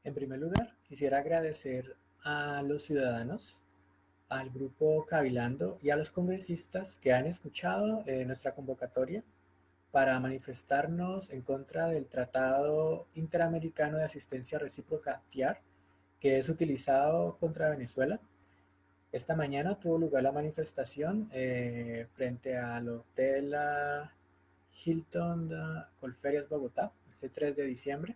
En primer lugar, quisiera agradecer a los ciudadanos, al grupo Cabilando y a los congresistas que han escuchado nuestra convocatoria para manifestarnos en contra del Tratado Interamericano de Asistencia Recíproca TIAR, que es utilizado contra Venezuela. Esta mañana tuvo lugar la manifestación frente al Hotel Hilton Colferias Bogotá, este 3 de diciembre.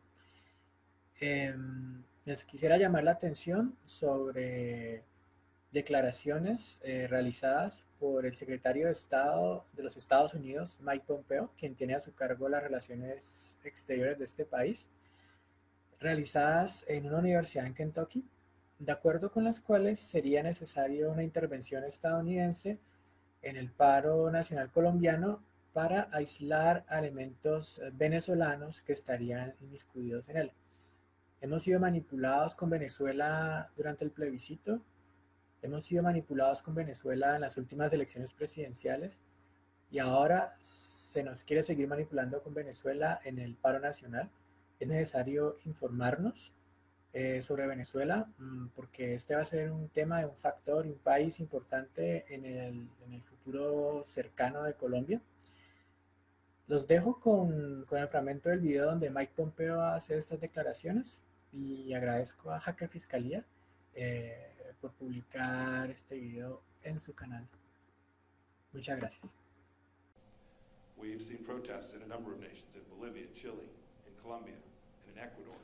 Les quisiera llamar la atención sobre declaraciones realizadas por el secretario de Estado de los Estados Unidos, Mike Pompeo, quien tiene a su cargo las relaciones exteriores de este país, realizadas en una universidad en Kentucky, de acuerdo con las cuales sería necesaria una intervención estadounidense en el paro nacional colombiano para aislar a elementos venezolanos que estarían inmiscuidos en él. Hemos sido manipulados con Venezuela durante el plebiscito, hemos sido manipulados con Venezuela en las últimas elecciones presidenciales y ahora se nos quiere seguir manipulando con Venezuela en el paro nacional. Es necesario informarnos sobre Venezuela porque este va a ser un tema de un factor y un país importante en el futuro cercano de Colombia. Los dejo con el fragmento del video donde Mike Pompeo hace estas declaraciones y agradezco a Hacker Fiscalía por publicar este video en su canal. Muchas gracias. We've seen protests in a number of nations, in Bolivia, Chile, in Colombia, and in Ecuador.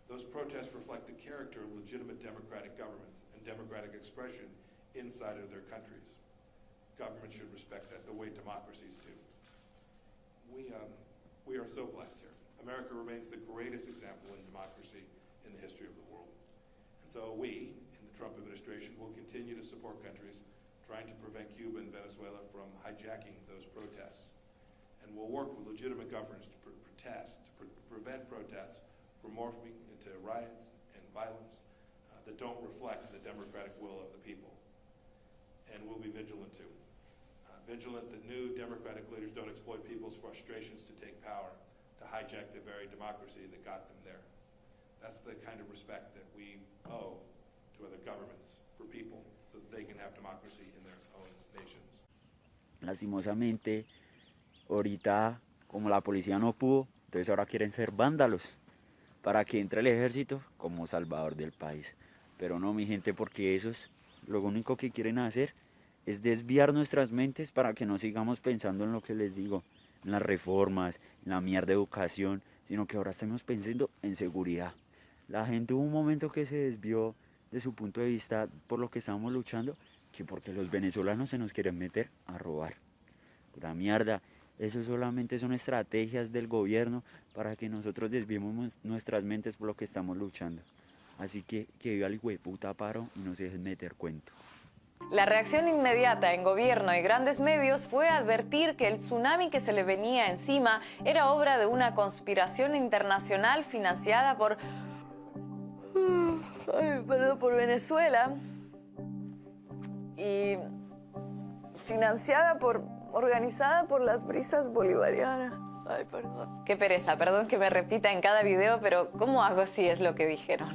Those protests reflect the character of legitimate democratic governments and democratic expression inside of their countries. Governments should respect that the way democracies do. We are so blessed here. America remains the greatest example in democracy in the history of the world. And so we, in the Trump administration, will continue to support countries trying to prevent Cuba and Venezuela from hijacking those protests. And we'll work with legitimate governments to prevent protests from morphing into riots and violence that don't reflect the democratic will of the people. And we'll be vigilant too. Vigilant that new democratic leaders don't exploit people's frustrations to take power, to hijack the very democracy that got them there. That's the kind of respect that we owe to other governments for people so that they can have democracy in their own nations. Lastimosamente, ahorita, como la policía no pudo, entonces ahora quieren ser vándalos para que entre el ejército como salvador del país. Pero no, mi gente, porque esos lo único que quieren hacer es desviar nuestras mentes para que no sigamos pensando en lo que les digo, en las reformas, en la mierda de educación, sino que ahora estamos pensando en seguridad. La gente hubo un momento que se desvió de su punto de vista por lo que estábamos luchando, que porque los venezolanos se nos quieren meter a robar. Pura mierda, eso solamente son estrategias del gobierno para que nosotros desviemos nuestras mentes por lo que estamos luchando. Así que viva el hijueputa paro y no se dejen meter cuento. La reacción inmediata en gobierno y grandes medios fue advertir que el tsunami que se le venía encima era obra de una conspiración internacional financiada por Venezuela y organizada por las brisas bolivarianas. Ay, perdón. Qué pereza, perdón que me repita en cada video, pero ¿cómo hago si es lo que dijeron?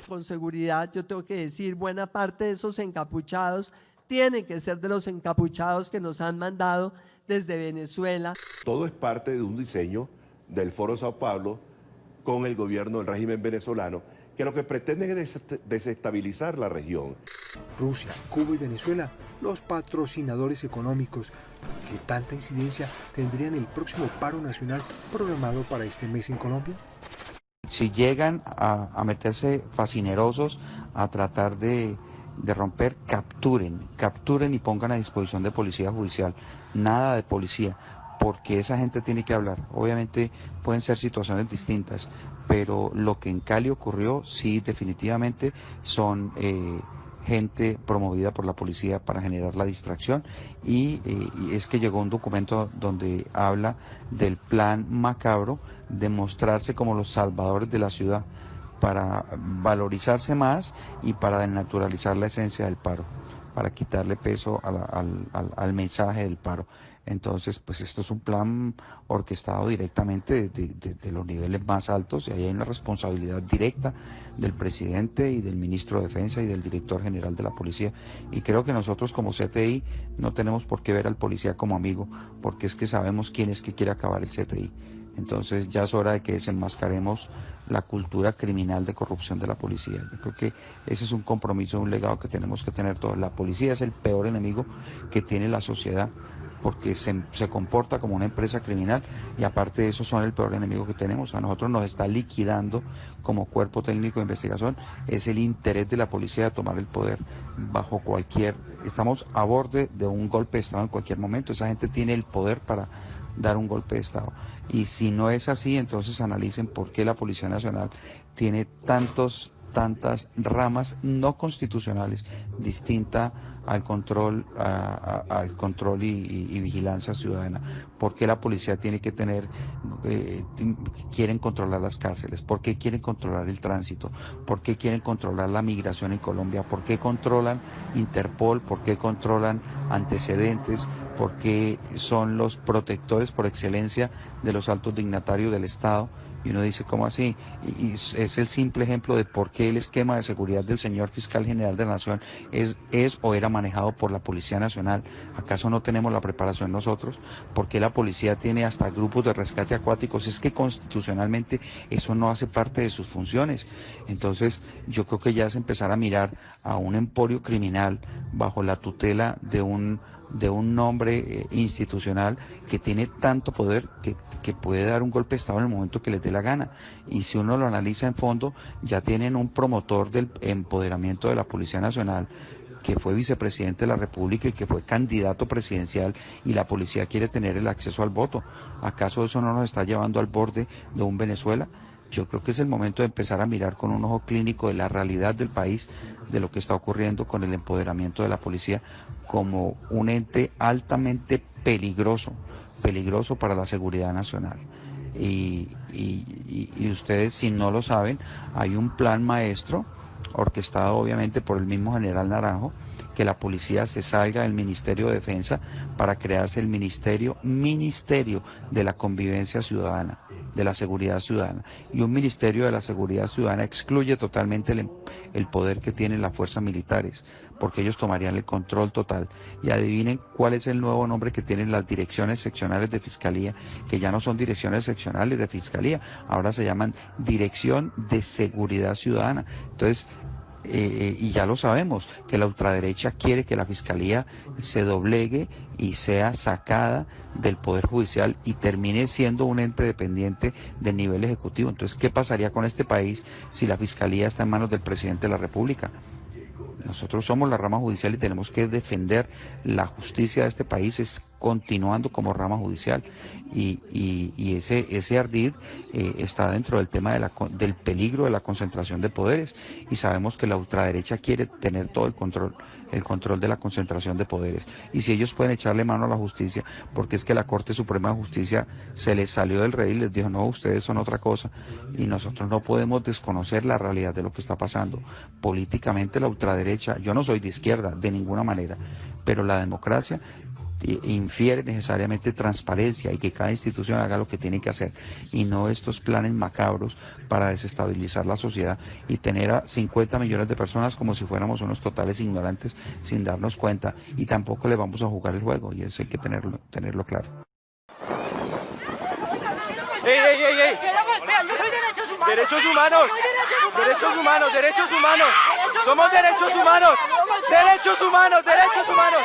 Con seguridad, yo tengo que decir, buena parte de esos encapuchados tienen que ser de los encapuchados que nos han mandado desde Venezuela. Todo es parte de un diseño del Foro Sao Paulo con el gobierno del régimen venezolano, que lo que pretende es desestabilizar la región. Rusia, Cuba y Venezuela, los patrocinadores económicos que tanta incidencia tendrían el próximo paro nacional programado para este mes en Colombia. Si llegan a meterse fascinerosos a tratar de romper, capturen y pongan a disposición de policía judicial, nada de policía, porque esa gente tiene que hablar. Obviamente pueden ser situaciones distintas, pero lo que en Cali ocurrió, sí, definitivamente son gente promovida por la policía para generar la distracción y es que llegó un documento donde habla del plan macabro de mostrarse como los salvadores de la ciudad para valorizarse más y para desnaturalizar la esencia del paro. quitarle peso al mensaje del paro. Entonces, pues esto es un plan orquestado directamente de los niveles más altos, y ahí hay una responsabilidad directa del presidente y del ministro de Defensa y del director general de la policía. Y creo que nosotros como CTI no tenemos por qué ver al policía como amigo, porque es que sabemos quién es que quiere acabar el CTI. Entonces ya es hora de que desenmascaremos la cultura criminal de corrupción de la policía. Yo creo que ese es un compromiso, un legado que tenemos que tener todos. La policía es el peor enemigo que tiene la sociedad, porque se comporta como una empresa criminal, y aparte de eso son el peor enemigo que tenemos. A nosotros nos está liquidando como cuerpo técnico de investigación. Es el interés de la policía de tomar el poder bajo cualquier... Estamos a borde de un golpe de Estado en cualquier momento. Esa gente tiene el poder para dar un golpe de Estado. Y si no es así, entonces analicen por qué la Policía Nacional tiene tantas ramas no constitucionales distintas al control, al control y vigilancia ciudadana. ¿Por qué la policía tiene que tener, quieren controlar las cárceles? ¿Por qué quieren controlar el tránsito? ¿Por qué quieren controlar la migración en Colombia? ¿Por qué controlan Interpol? ¿Por qué controlan antecedentes? ¿Por qué son los protectores por excelencia de los altos dignatarios del Estado? Y uno dice, ¿cómo así? Y es el simple ejemplo de por qué el esquema de seguridad del señor fiscal general de la Nación es o era manejado por la Policía Nacional. ¿Acaso no tenemos la preparación nosotros? ¿Por qué la policía tiene hasta grupos de rescate acuáticos? Es que constitucionalmente eso no hace parte de sus funciones. Entonces yo creo que ya es empezar a mirar a un emporio criminal bajo la tutela de un nombre institucional que tiene tanto poder que puede dar un golpe de Estado en el momento que les dé la gana. Y si uno lo analiza en fondo, ya tienen un promotor del empoderamiento de la Policía Nacional, que fue vicepresidente de la República y que fue candidato presidencial, y la policía quiere tener el acceso al voto. ¿Acaso eso no nos está llevando al borde de un Venezuela? Yo creo que es el momento de empezar a mirar con un ojo clínico de la realidad del país, de lo que está ocurriendo con el empoderamiento de la policía como un ente altamente peligroso para la seguridad nacional. Y ustedes, si no lo saben, hay un plan maestro orquestado obviamente por el mismo general Naranjo, que la policía se salga del Ministerio de Defensa para crearse el Ministerio de la Convivencia Ciudadana, de la Seguridad Ciudadana. Y un Ministerio de la Seguridad Ciudadana excluye totalmente el poder que tienen las fuerzas militares, porque ellos tomarían el control total. Y adivinen cuál es el nuevo nombre que tienen las direcciones seccionales de Fiscalía, que ya no son direcciones seccionales de Fiscalía, ahora se llaman Dirección de Seguridad Ciudadana. Entonces, y ya lo sabemos, que la ultraderecha quiere que la Fiscalía se doblegue y sea sacada del Poder Judicial y termine siendo un ente dependiente del nivel ejecutivo. Entonces, ¿qué pasaría con este país si la Fiscalía está en manos del presidente de la República? Nosotros somos la rama judicial y tenemos que defender la justicia de este país continuando como rama judicial. Y ese ardid está dentro del tema del peligro de la concentración de poderes, y sabemos que la ultraderecha quiere tener todo el control de la concentración de poderes. Y si ellos pueden echarle mano a la justicia, porque es que la Corte Suprema de Justicia se les salió del rey y les dijo, no, ustedes son otra cosa, y nosotros no podemos desconocer la realidad de lo que está pasando. Políticamente la ultraderecha, yo no soy de izquierda de ninguna manera, pero la democracia infiere necesariamente transparencia y que cada institución haga lo que tiene que hacer, y no estos planes macabros para desestabilizar la sociedad y tener a 50 millones de personas como si fuéramos unos totales ignorantes sin darnos cuenta, y tampoco le vamos a jugar el juego, y eso hay que tenerlo claro. ¡Ey, ey, ey, ey! Yo soy derechos humanos. Derechos humanos, derechos humanos. Somos derechos humanos. Derechos humanos, derechos humanos.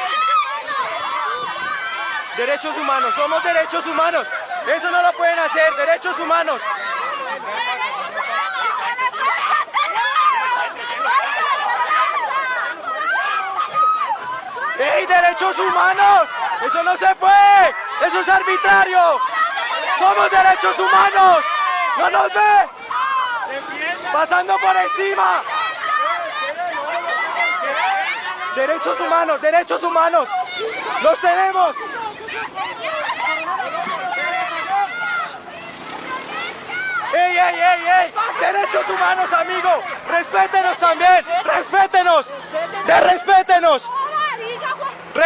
Derechos humanos, somos derechos humanos. Eso no lo pueden hacer, derechos humanos. ¡Ey, derechos humanos! ¡Eso no se puede! ¡Eso es arbitrario! ¡Somos derechos humanos! ¡No nos ve! ¡Pasando por encima! ¡Derechos humanos! ¡Derechos humanos! ¡Los tenemos! ¡Ey, ey, ey, ey! ¡Derechos humanos, amigo! ¡Respétenos también! ¡Respétenos! ¡Respétenos!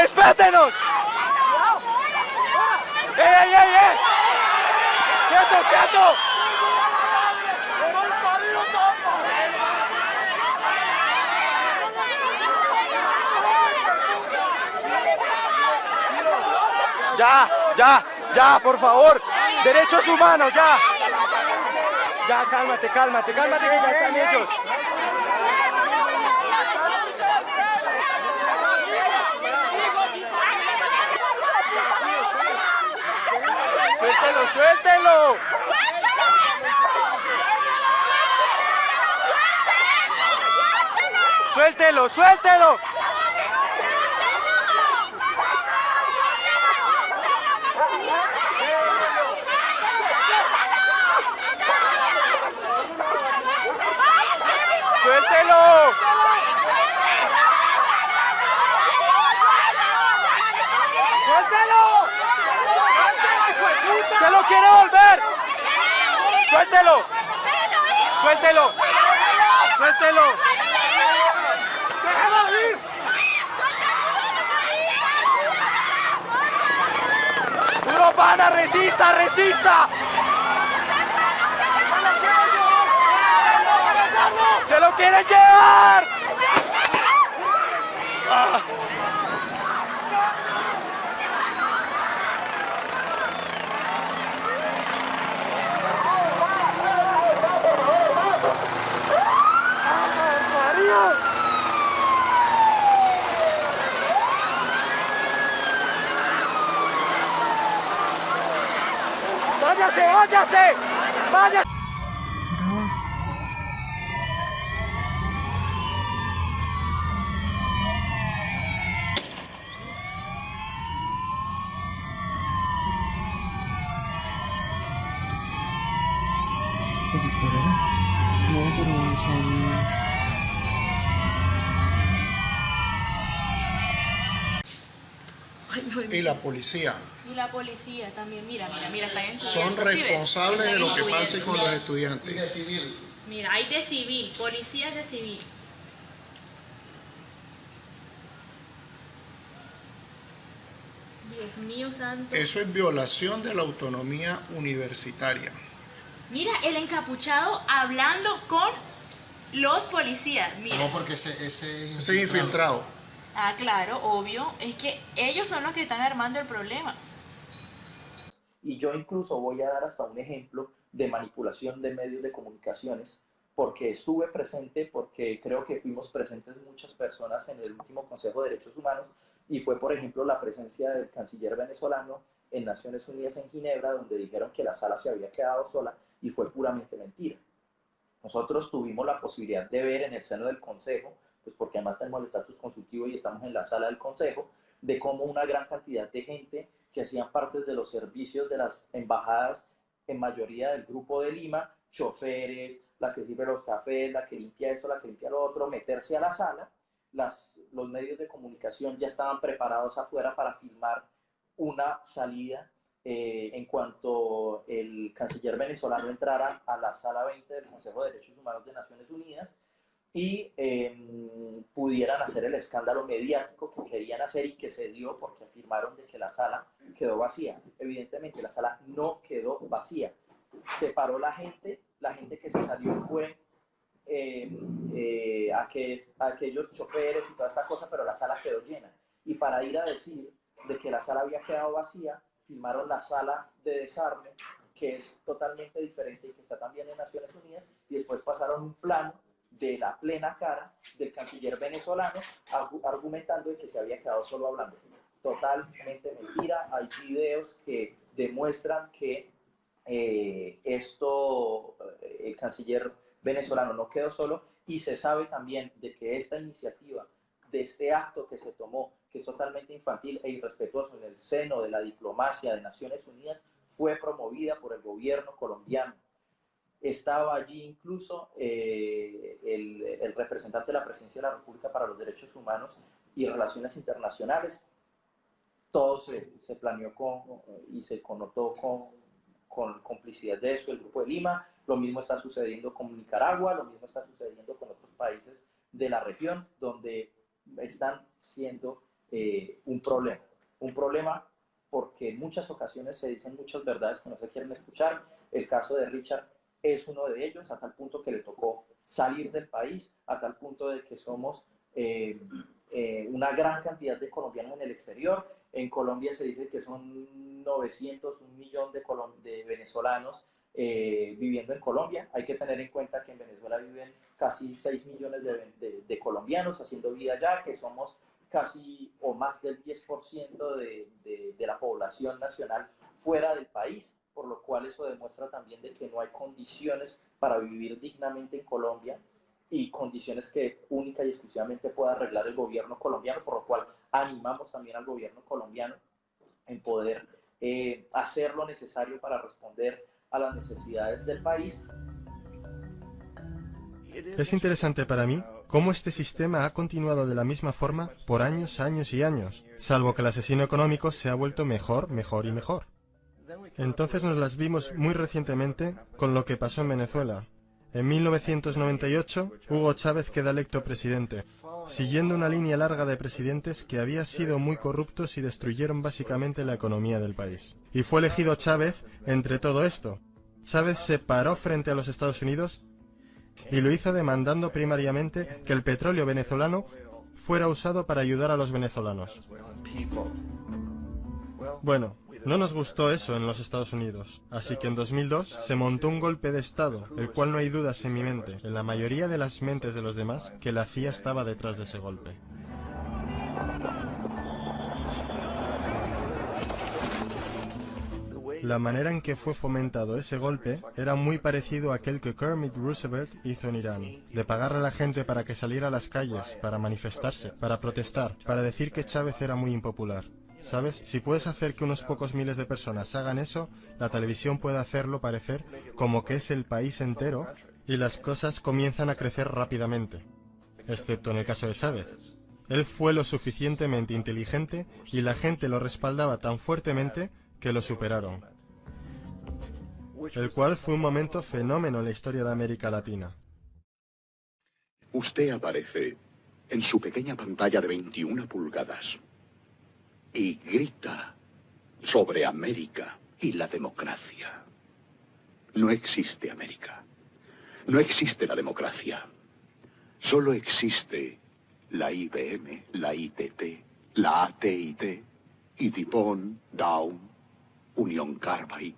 ¡Respétenos! ¡Ey, ey, ey, ey! ¡Quieto, quieto! Ya, por favor. Derechos humanos, ya. Ya, cálmate, que ya están ellos. ¡Suéltelo! ¡Suéltelo! ¡Suéltelo! ¡Se lo quiere volver! ¡Suéltelo! ¡Déjalo ir! ¡Duro, pana! ¡Resista! ¡Se lo quieren llevar! ¡Váyase! Y la policía también, mira, están en son responsables de lo que pase con los estudiantes. Y de civil. Mira, hay de civil, policías de civil. Dios mío santo. Eso es violación de la autonomía universitaria. Mira, el encapuchado hablando con los policías. Mira. No, porque ese infiltrado. Ah, claro, obvio. Es que ellos son los que están armando el problema. Y yo incluso voy a dar hasta un ejemplo de manipulación de medios de comunicaciones, porque estuve presente, porque creo que fuimos presentes muchas personas en el último Consejo de Derechos Humanos, y fue, por ejemplo, la presencia del canciller venezolano en Naciones Unidas en Ginebra, donde dijeron que la sala se había quedado sola, y fue puramente mentira. Nosotros tuvimos la posibilidad de ver en el seno del Consejo, pues porque además tenemos el estatus consultivo y estamos en la sala del Consejo, de cómo una gran cantidad de gente que hacían parte de los servicios de las embajadas, en mayoría del Grupo de Lima, choferes, la que sirve los cafés, la que limpia esto, la que limpia lo otro, meterse a la sala. Los medios de comunicación ya estaban preparados afuera para filmar una salida en cuanto el canciller venezolano entrara a la sala 20 del Consejo de Derechos Humanos de Naciones Unidas y pudieran hacer el escándalo mediático que querían hacer y que se dio porque afirmaron de que la sala quedó vacía. Evidentemente la sala no quedó vacía. Se paró la gente que se salió fue aquellos choferes y toda esta cosa, pero la sala quedó llena. Y para ir a decir de que la sala había quedado vacía, filmaron la sala de desarme, que es totalmente diferente y que está también en Naciones Unidas, y después pasaron un plano de la plena cara del canciller venezolano argumentando de que se había quedado solo hablando. Totalmente mentira. Hay videos que demuestran que el canciller venezolano no quedó solo, y se sabe también de que esta iniciativa, de este acto que se tomó, que es totalmente infantil e irrespetuoso en el seno de la diplomacia de Naciones Unidas, fue promovida por el gobierno colombiano. Estaba allí incluso el representante de la Presidencia de la República para los Derechos Humanos y Relaciones Internacionales. Todo se planeó y se connotó con complicidad de eso, el Grupo de Lima. Lo mismo está sucediendo con Nicaragua, lo mismo está sucediendo con otros países de la región, donde están siendo un problema. Un problema porque en muchas ocasiones se dicen muchas verdades que no se quieren escuchar. El caso de Richard es uno de ellos, a tal punto que le tocó salir del país, a tal punto de que somos una gran cantidad de colombianos en el exterior. En Colombia se dice que son 900, 1 millón de venezolanos viviendo en Colombia. Hay que tener en cuenta que en Venezuela viven casi 6 millones de colombianos haciendo vida allá, que somos casi o más del 10% de la población nacional fuera del país, por lo cual eso demuestra también de que no hay condiciones para vivir dignamente en Colombia y condiciones que única y exclusivamente pueda arreglar el gobierno colombiano, por lo cual animamos también al gobierno colombiano en poder hacer lo necesario para responder a las necesidades del país. Es interesante para mí cómo este sistema ha continuado de la misma forma por años, años y años, salvo que el asesino económico se ha vuelto mejor, mejor y mejor. Entonces nos las vimos muy recientemente con lo que pasó en Venezuela. En 1998, Hugo Chávez queda electo presidente, siguiendo una línea larga de presidentes que había sido muy corruptos y destruyeron básicamente la economía del país. Y fue elegido Chávez entre todo esto. Chávez se paró frente a los Estados Unidos y lo hizo demandando primariamente que el petróleo venezolano fuera usado para ayudar a los venezolanos. Bueno, no nos gustó eso en los Estados Unidos, así que en 2002 se montó un golpe de Estado, el cual no hay dudas en mi mente, en la mayoría de las mentes de los demás, que la CIA estaba detrás de ese golpe. La manera en que fue fomentado ese golpe era muy parecido a aquel que Kermit Roosevelt hizo en Irán, de pagarle a la gente para que saliera a las calles, para manifestarse, para protestar, para decir que Chávez era muy impopular. ¿Sabes? Si puedes hacer que unos pocos miles de personas hagan eso, la televisión puede hacerlo parecer como que es el país entero y las cosas comienzan a crecer rápidamente. Excepto en el caso de Chávez. Él fue lo suficientemente inteligente y la gente lo respaldaba tan fuertemente que lo superaron. El cual fue un momento fenómeno en la historia de América Latina. Usted aparece en su pequeña pantalla de 21 pulgadas y grita sobre América y la democracia. No existe América. No existe la democracia. Solo existe la IBM, la ITT, la AT&T, y DuPont, Dow, Union Carbide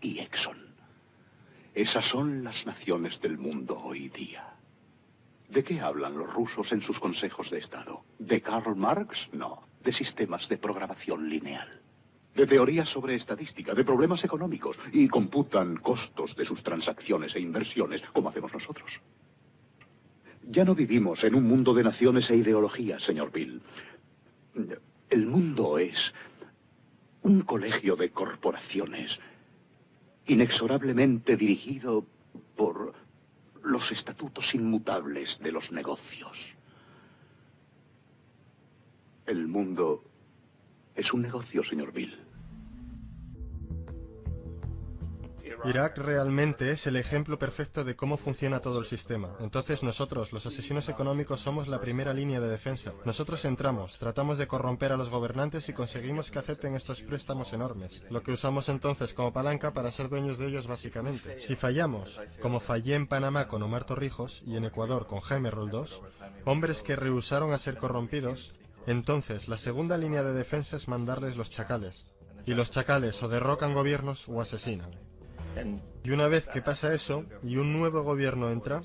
y Exxon. Esas son las naciones del mundo hoy día. ¿De qué hablan los rusos en sus consejos de Estado? ¿De Karl Marx? No. De sistemas de programación lineal. De teorías sobre estadística, de problemas económicos, y computan costos de sus transacciones e inversiones, como hacemos nosotros. Ya no vivimos en un mundo de naciones e ideologías, señor Bill. El mundo es un colegio de corporaciones inexorablemente dirigido por los estatutos inmutables de los negocios. El mundo es un negocio, señor Bill. Irak realmente es el ejemplo perfecto de cómo funciona todo el sistema. Entonces nosotros, los asesinos económicos, somos la primera línea de defensa. Nosotros entramos, tratamos de corromper a los gobernantes y conseguimos que acepten estos préstamos enormes, lo que usamos entonces como palanca para ser dueños de ellos básicamente. Si fallamos, como fallé en Panamá con Omar Torrijos y en Ecuador con Jaime Roldós, hombres que rehusaron a ser corrompidos, entonces la segunda línea de defensa es mandarles los chacales. Y los chacales o derrocan gobiernos o asesinan. Y una vez que pasa eso, y un nuevo gobierno entra,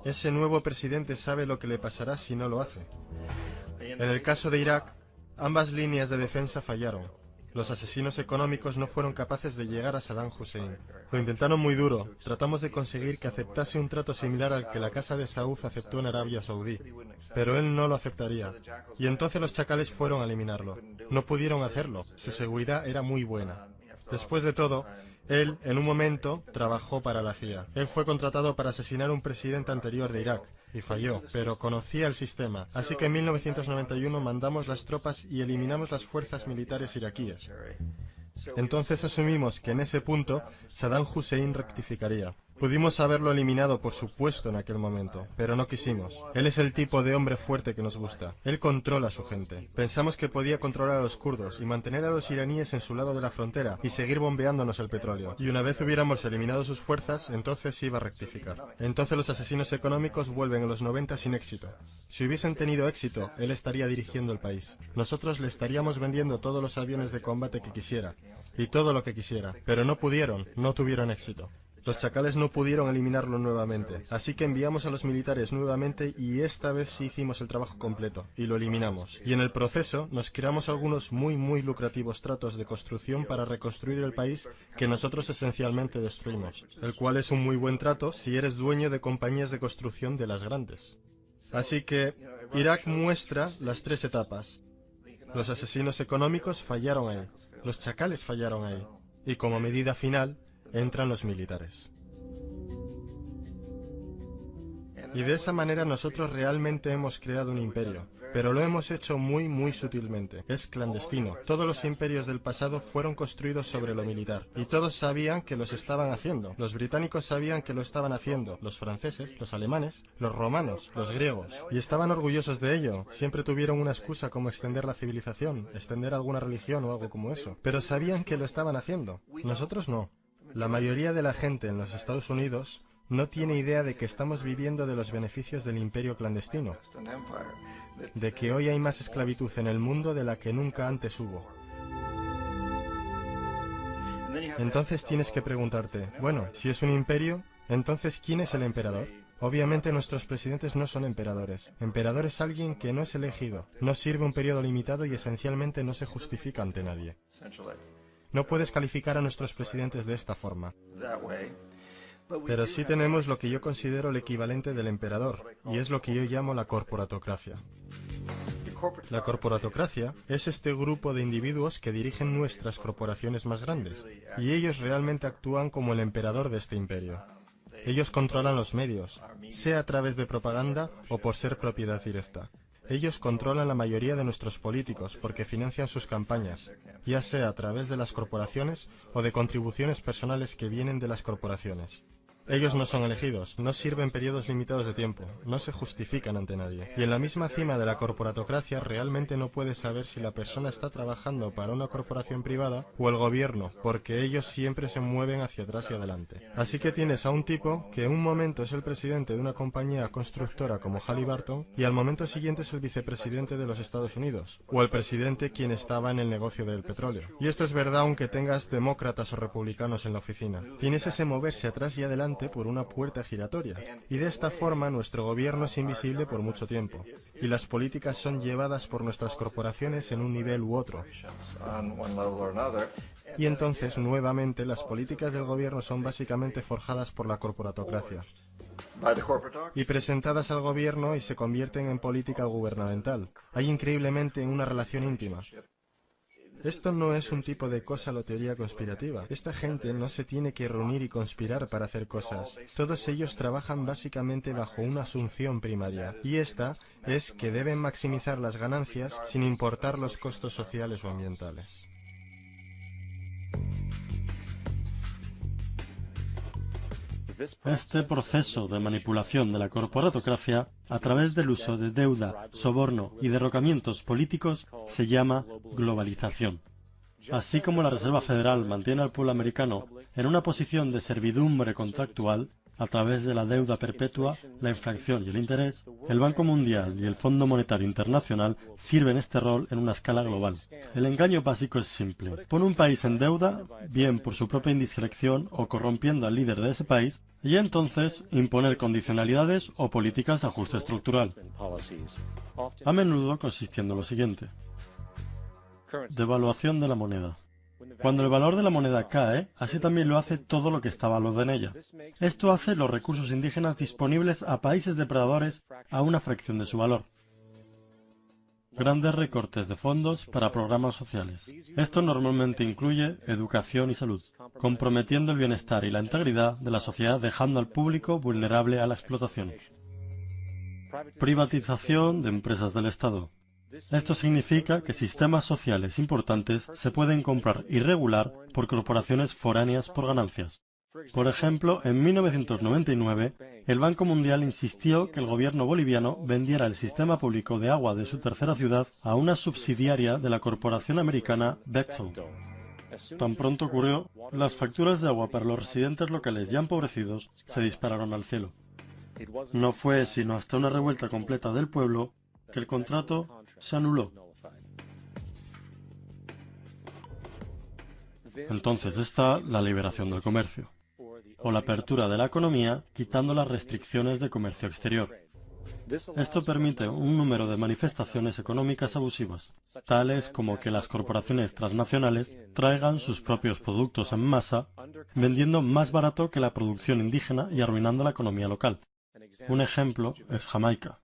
ese nuevo presidente sabe lo que le pasará si no lo hace. En el caso de Irak, ambas líneas de defensa fallaron. Los asesinos económicos no fueron capaces de llegar a Saddam Hussein. Lo intentaron muy duro. Tratamos de conseguir que aceptase un trato similar al que la Casa de Saud aceptó en Arabia Saudí. Pero él no lo aceptaría. Y entonces los chacales fueron a eliminarlo. No pudieron hacerlo. Su seguridad era muy buena. Después de todo, él, en un momento, trabajó para la CIA. Él fue contratado para asesinar a un presidente anterior de Irak, y falló, pero conocía el sistema. Así que en 1991 mandamos las tropas y eliminamos las fuerzas militares iraquíes. Entonces asumimos que en ese punto Saddam Hussein rectificaría. Pudimos haberlo eliminado, por supuesto, en aquel momento, pero no quisimos. Él es el tipo de hombre fuerte que nos gusta. Él controla a su gente. Pensamos que podía controlar a los kurdos y mantener a los iraníes en su lado de la frontera y seguir bombeándonos el petróleo. Y una vez hubiéramos eliminado sus fuerzas, entonces iba a rectificar. Entonces los asesinos económicos vuelven en los 90 sin éxito. Si hubiesen tenido éxito, él estaría dirigiendo el país. Nosotros le estaríamos vendiendo todos los aviones de combate que quisiera y todo lo que quisiera, pero no pudieron, no tuvieron éxito. Los chacales no pudieron eliminarlo nuevamente, así que enviamos a los militares nuevamente y esta vez sí hicimos el trabajo completo, y lo eliminamos. Y en el proceso nos creamos algunos muy lucrativos tratos de construcción para reconstruir el país que nosotros esencialmente destruimos, el cual es un muy buen trato si eres dueño de compañías de construcción de las grandes. Así que Irak muestra las tres etapas. Los asesinos económicos fallaron ahí, los chacales fallaron ahí, y como medida final, entran los militares. Y de esa manera nosotros realmente hemos creado un imperio, pero lo hemos hecho muy sutilmente. Es clandestino. Todos los imperios del pasado fueron construidos sobre lo militar, y todos sabían que los estaban haciendo. Los británicos sabían que lo estaban haciendo, los franceses, los alemanes, los romanos, los griegos, y estaban orgullosos de ello. Siempre tuvieron una excusa como extender la civilización, extender alguna religión o algo como eso, pero sabían que lo estaban haciendo. Nosotros no. La mayoría de la gente en los Estados Unidos no tiene idea de que estamos viviendo de los beneficios del imperio clandestino, de que hoy hay más esclavitud en el mundo de la que nunca antes hubo. Entonces tienes que preguntarte, bueno, si es un imperio, entonces ¿quién es el emperador? Obviamente nuestros presidentes no son emperadores. Emperador es alguien que no es elegido, no sirve un periodo limitado y esencialmente no se justifica ante nadie. No puedes calificar a nuestros presidentes de esta forma. Pero sí tenemos lo que yo considero el equivalente del emperador, y es lo que yo llamo la corporatocracia. La corporatocracia es este grupo de individuos que dirigen nuestras corporaciones más grandes, y ellos realmente actúan como el emperador de este imperio. Ellos controlan los medios, sea a través de propaganda o por ser propiedad directa. Ellos controlan la mayoría de nuestros políticos porque financian sus campañas, ya sea a través de las corporaciones o de contribuciones personales que vienen de las corporaciones. Ellos no son elegidos, no sirven periodos limitados de tiempo, no se justifican ante nadie. Y en la misma cima de la corporatocracia realmente no puedes saber si la persona está trabajando para una corporación privada o el gobierno, porque ellos siempre se mueven hacia atrás y adelante. Así que tienes a un tipo que en un momento es el presidente de una compañía constructora como Halliburton y al momento siguiente es el vicepresidente de los Estados Unidos, o el presidente quien estaba en el negocio del petróleo. Y esto es verdad aunque tengas demócratas o republicanos en la oficina. Tienes ese moverse atrás y adelante por una puerta giratoria, y de esta forma nuestro gobierno es invisible por mucho tiempo, y las políticas son llevadas por nuestras corporaciones en un nivel u otro. Y entonces, nuevamente, las políticas del gobierno son básicamente forjadas por la corporatocracia y presentadas al gobierno y se convierten en política gubernamental. Hay increíblemente una relación íntima. Esto no es un tipo de cosa o teoría conspirativa. Esta gente no se tiene que reunir y conspirar para hacer cosas. Todos ellos trabajan básicamente bajo una asunción primaria, y esta es que deben maximizar las ganancias sin importar los costos sociales o ambientales. Este proceso de manipulación de la corporatocracia a través del uso de deuda, soborno y derrocamientos políticos se llama globalización. Así como la Reserva Federal mantiene al pueblo americano en una posición de servidumbre contractual a través de la deuda perpetua, la inflación y el interés, el Banco Mundial y el Fondo Monetario Internacional sirven este rol en una escala global. El engaño básico es simple. Pone un país en deuda, bien por su propia indiscreción o corrompiendo al líder de ese país, y entonces imponer condicionalidades o políticas de ajuste estructural. A menudo consistiendo en lo siguiente: devaluación de la moneda. Cuando el valor de la moneda cae, así también lo hace todo lo que está valuado en ella. Esto hace los recursos indígenas disponibles a países depredadores a una fracción de su valor. Grandes recortes de fondos para programas sociales. Esto normalmente incluye educación y salud, comprometiendo el bienestar y la integridad de la sociedad, dejando al público vulnerable a la explotación. Privatización de empresas del Estado. Esto significa que sistemas sociales importantes se pueden comprar y regular por corporaciones foráneas por ganancias. Por ejemplo, en 1999, el Banco Mundial insistió que el gobierno boliviano vendiera el sistema público de agua de su tercera ciudad a una subsidiaria de la corporación americana Bechtel. Tan pronto ocurrió, las facturas de agua para los residentes locales ya empobrecidos se dispararon al cielo. No fue sino hasta una revuelta completa del pueblo que el contrato se anuló. Entonces está la liberación del comercio, o la apertura de la economía quitando las restricciones de comercio exterior. Esto permite un número de manifestaciones económicas abusivas, tales como que las corporaciones transnacionales traigan sus propios productos en masa, vendiendo más barato que la producción indígena y arruinando la economía local. Un ejemplo es Jamaica,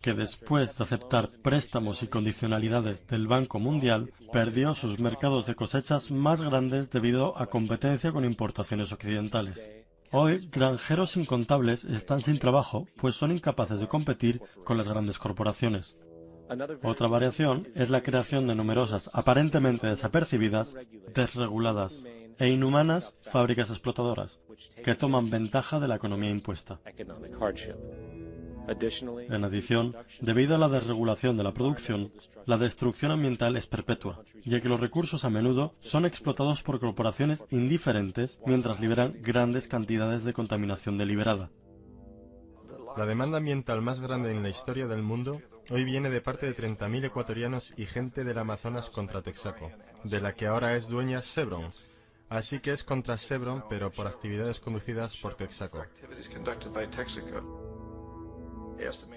que después de aceptar préstamos y condicionalidades del Banco Mundial, perdió sus mercados de cosechas más grandes debido a competencia con importaciones occidentales. Hoy, granjeros incontables están sin trabajo, pues son incapaces de competir con las grandes corporaciones. Otra variación es la creación de numerosas, aparentemente desapercibidas, desreguladas e inhumanas fábricas explotadoras, que toman ventaja de la economía impuesta. En adición, debido a la desregulación de la producción, la destrucción ambiental es perpetua, ya que los recursos a menudo son explotados por corporaciones indiferentes mientras liberan grandes cantidades de contaminación deliberada. La demanda ambiental más grande en la historia del mundo hoy viene de parte de 30.000 ecuatorianos y gente del Amazonas contra Texaco, de la que ahora es dueña Chevron. Así que es contra Chevron, pero por actividades conducidas por Texaco.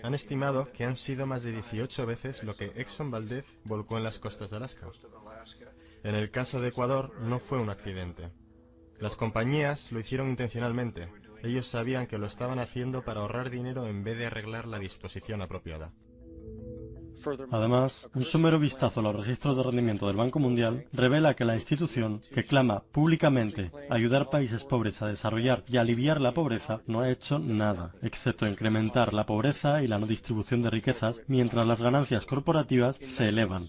Han estimado que han sido más de 18 veces lo que Exxon Valdez volcó en las costas de Alaska. En el caso de Ecuador no fue un accidente. Las compañías lo hicieron intencionalmente. Ellos sabían que lo estaban haciendo para ahorrar dinero en vez de arreglar la disposición apropiada. Además, un somero vistazo a los registros de rendimiento del Banco Mundial revela que la institución, que clama públicamente ayudar países pobres a desarrollar y aliviar la pobreza, no ha hecho nada, excepto incrementar la pobreza y la no distribución de riquezas, mientras las ganancias corporativas se elevan.